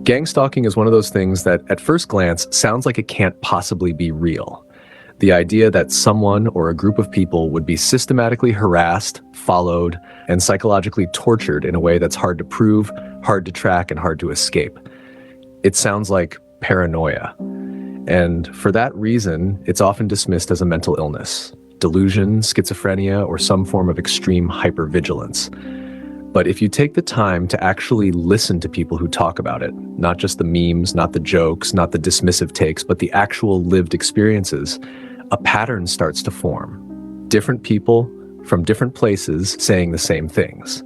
Gang stalking is one of those things that at first glance sounds like it can't possibly be real. The idea that someone or a group of people would be systematically harassed, followed, and psychologically tortured in a way that's hard to prove, hard to track, and hard to escape. It sounds like paranoia. And for that reason, it's often dismissed as a mental illness, delusion, schizophrenia, or some form of extreme hypervigilance. But if you take the time to actually listen to people who talk about it, not just the memes, not the jokes, not the dismissive takes, but the actual lived experiences, a pattern starts to form. Different people from different places saying the same things,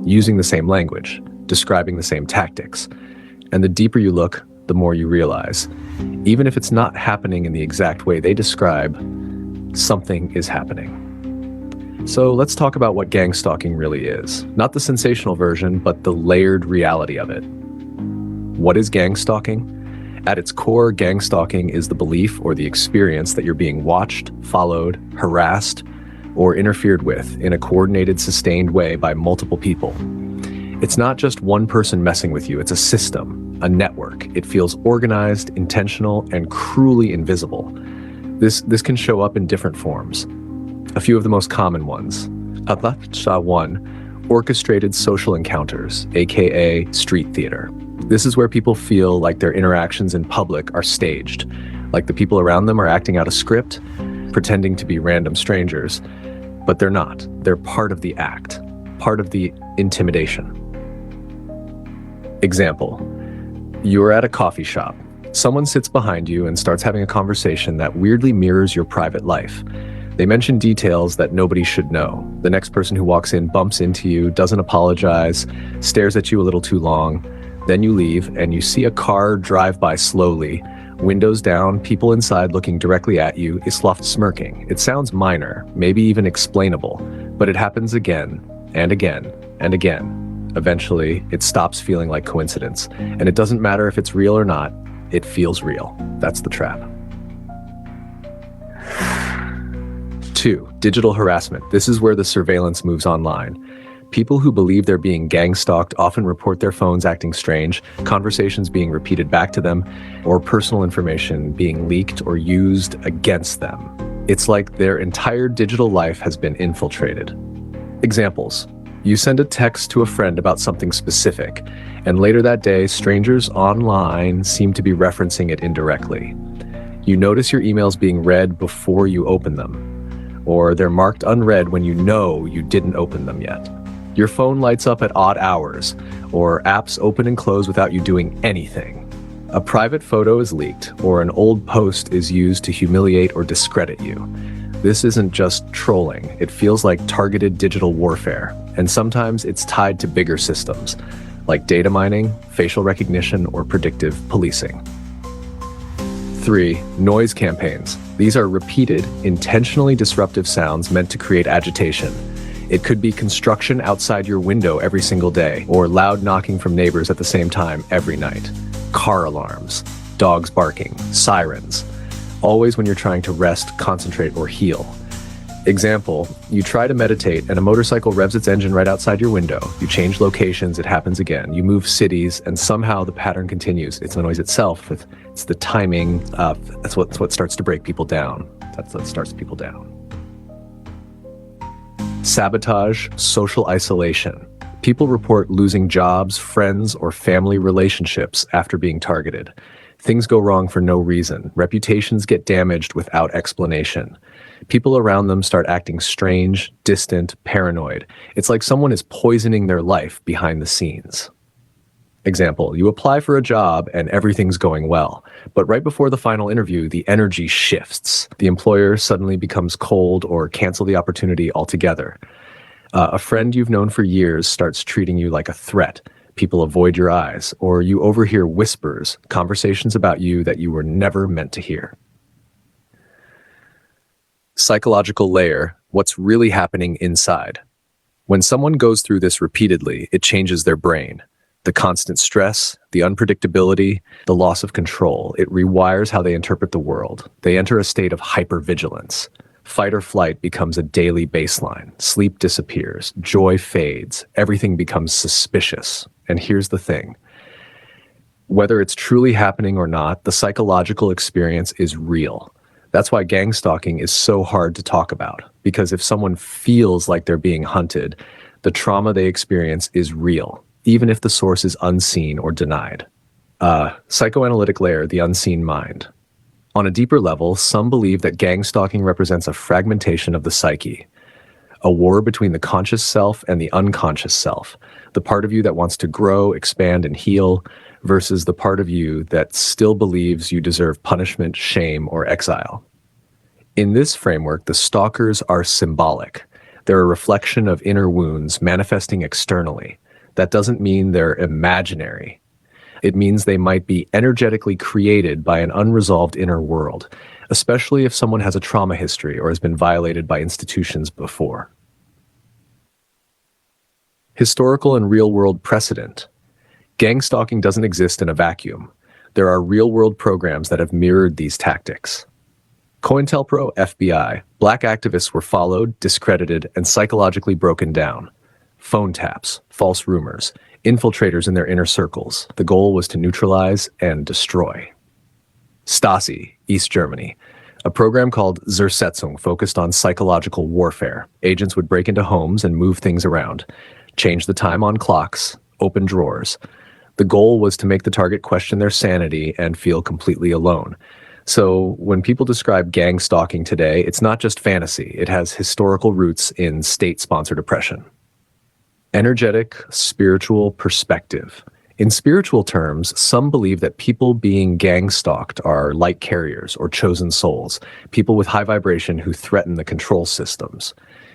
using the same language, describing the same tactics. And the deeper you look, the more you realize, even if it's not happening in the exact way they describe, something is happening. So let's talk about what gang stalking really is. Not the sensational version, but the layered reality of it. What is gang stalking? At its core, gang stalking is the belief or the experience that you're being watched, followed, harassed, or interfered with in a coordinated, sustained way by multiple people. It's not just one person messing with you, it's a system, a network. It feels organized, intentional, and cruelly invisible. This can show up in different forms. A few of the most common ones. Adlacha 1, orchestrated social encounters, aka street theater. This is where people feel like their interactions in public are staged, like the people around them are acting out a script, pretending to be random strangers, but they're not. They're part of the act, part of the intimidation. Example, you're at a coffee shop. Someone sits behind you and starts having a conversation that weirdly mirrors your private life. They mention details that nobody should know. The next person who walks in bumps into you, doesn't apologize, stares at you a little too long. Then you leave and you see a car drive by slowly, windows down, people inside looking directly at you, Isloft smirking. It sounds minor, maybe even explainable, but it happens again and again and again. Eventually, it stops feeling like coincidence, and it doesn't matter if it's real or not, it feels real. That's the trap. 2, digital harassment. This is where the surveillance moves online. People who believe they're being gang stalked often report their phones acting strange, conversations being repeated back to them, or personal information being leaked or used against them. It's like their entire digital life has been infiltrated. Examples. You send a text to a friend about something specific, and later that day, strangers online seem to be referencing it indirectly. You notice your emails being read before you open them, or they're marked unread when you know you didn't open them yet. Your phone lights up at odd hours, or apps open and close without you doing anything. A private photo is leaked, or an old post is used to humiliate or discredit you. This isn't just trolling, it feels like targeted digital warfare, and sometimes it's tied to bigger systems, like data mining, facial recognition, or predictive policing. 3, noise campaigns. These are repeated, intentionally disruptive sounds meant to create agitation. It could be construction outside your window every single day, or loud knocking from neighbors at the same time every night. Car alarms, dogs barking, sirens. Always when you're trying to rest, concentrate, or heal. Example, you try to meditate and a motorcycle revs its engine right outside your window. You change locations, it happens again. You move cities, and somehow the pattern continues. It's the noise itself, it's the timing. That's what starts to break people down. That's what starts people down. Sabotage, social isolation. People report losing jobs, friends, or family relationships after being targeted. Things go wrong for no reason. Reputations get damaged without explanation. People around them start acting strange, distant, paranoid. It's like someone is poisoning their life behind the scenes. Example, you apply for a job and everything's going well, but right before the final interview, the energy shifts. The employer suddenly becomes cold or cancel the opportunity altogether. A friend you've known for years starts treating you like a threat. People avoid your eyes, or you overhear whispers, conversations about you that you were never meant to hear. Psychological layer, what's really happening inside. When someone goes through this repeatedly, it changes their brain. The constant stress, the unpredictability, the loss of control, it rewires how they interpret the world. They enter a state of hypervigilance. Fight or flight becomes a daily baseline. Sleep disappears. Joy fades. Everything becomes suspicious. And here's the thing. Whether it's truly happening or not, the psychological experience is real. That's why gang stalking is so hard to talk about, because if someone feels like they're being hunted, the trauma they experience is real, even if the source is unseen or denied. Psychoanalytic layer, the unseen mind. On a deeper level, some believe that gang stalking represents a fragmentation of the psyche, a war between the conscious self and the unconscious self, the part of you that wants to grow, expand, and heal, versus the part of you that still believes you deserve punishment, shame, or exile. In this framework, the stalkers are symbolic. They're a reflection of inner wounds manifesting externally. That doesn't mean they're imaginary. It means they might be energetically created by an unresolved inner world, especially if someone has a trauma history or has been violated by institutions before. Historical and real-world precedent. Gang stalking doesn't exist in a vacuum. There are real-world programs that have mirrored these tactics. COINTELPRO, FBI, black activists were followed, discredited, and psychologically broken down. Phone taps, false rumors, infiltrators in their inner circles. The goal was to neutralize and destroy. Stasi, East Germany. A program called Zersetzung focused on psychological warfare. Agents would break into homes and move things around, change the time on clocks, open drawers. The goal was to make the target question their sanity and feel completely alone. So when people describe gang stalking today, it's not just fantasy. It has historical roots in state-sponsored oppression. Energetic, spiritual perspective. In spiritual terms, some believe that people being gang stalked are light carriers or chosen souls, people with high vibration who threaten the control systems.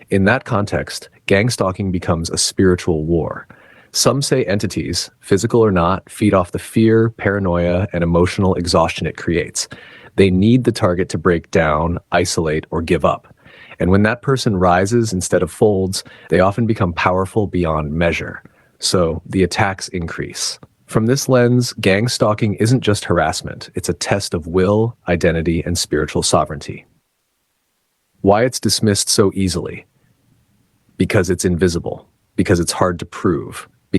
In that context, gang stalking becomes a spiritual war. Some say entities, physical or not, feed off the fear, paranoia, and emotional exhaustion it creates. They need the target to break down, isolate, or give up. And when that person rises instead of folds, they often become powerful beyond measure. So the attacks increase. From this lens, gang stalking isn't just harassment. It's a test of will, identity, and spiritual sovereignty. Why it's dismissed so easily? Because it's invisible. Because it's hard to prove.